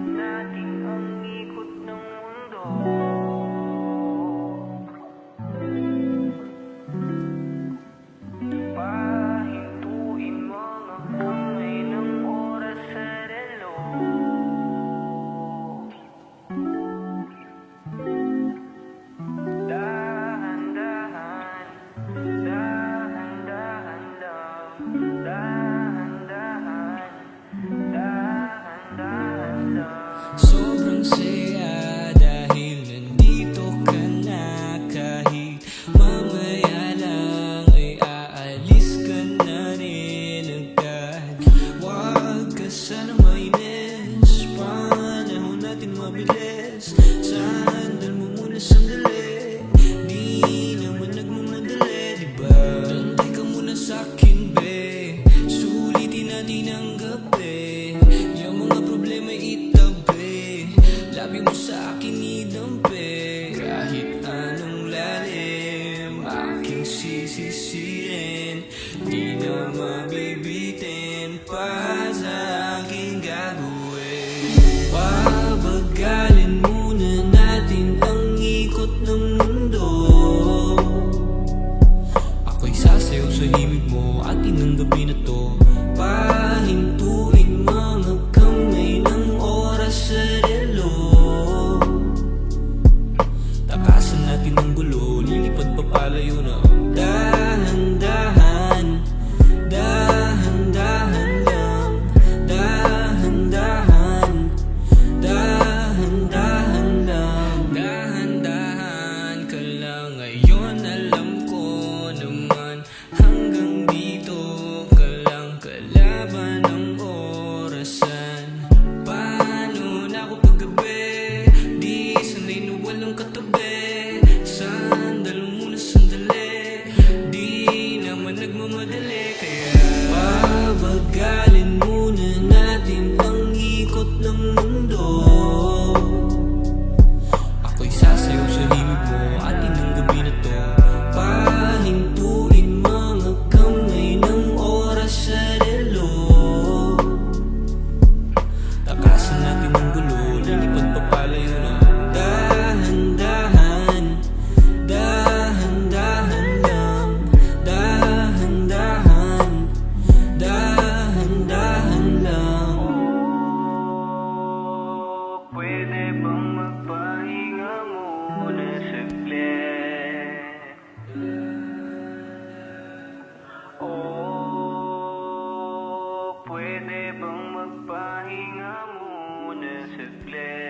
natin ang ikot ng mundo. Pahintuin mga kamay ng oras sa relo. Dahan-dahan, dahan-dahan lang. Dahan-dahan, dahan-dahan lang. Sobrang saya dahil nandito ka na. Kahit mamaya lang ay aalis ka na rin agad. Huwag ka sana mainis, panahon natin mabilis. Sandal mo muna sandali, di naman nagmamadali, diba? Tantay ka muna sa'kin, be, sulitin natin ang gabi. Yung mga problema itabi, labi mo sa akin idampi. Kahit anong lalim, aking sisisirin, di na mabibitin pa sa aking gagawin. Pabagalin muna natin ang ikot ng mundo. Ako'y sasayaw sa himig mo, atin ang gabi na to. Pahintuin mga kamay ng oras sa relo. Takasan natin ang gulo, lilipad pa palayo na. Dahan-dahan, dahan-dahan lang. Dahan-dahan, dahan-dahan lang. Dahan-dahan ka lang ngayon, alam ko naman. Hanggang dito ka lang, kalaban ng orasan. Paano na ako paggabi, di sanay na walang katabi. Sandal muna sandali, di naman nagmamadali. Kaya pabagalin muna natin ang ikot ng mundo. Ako'y sasayaw sa himig mo, atin ang gabi na to. Pahintuin mga kamay ng oras sa relo. Takasan natin ang gulo, lilipad pa palayo na. Dahan-dahan, dahan-dahan lang. Dahan-dahan, dahan-dahan lang. Pwede bang magpahinga muna saglit? Oh, pwede bang magpahinga muna saglit?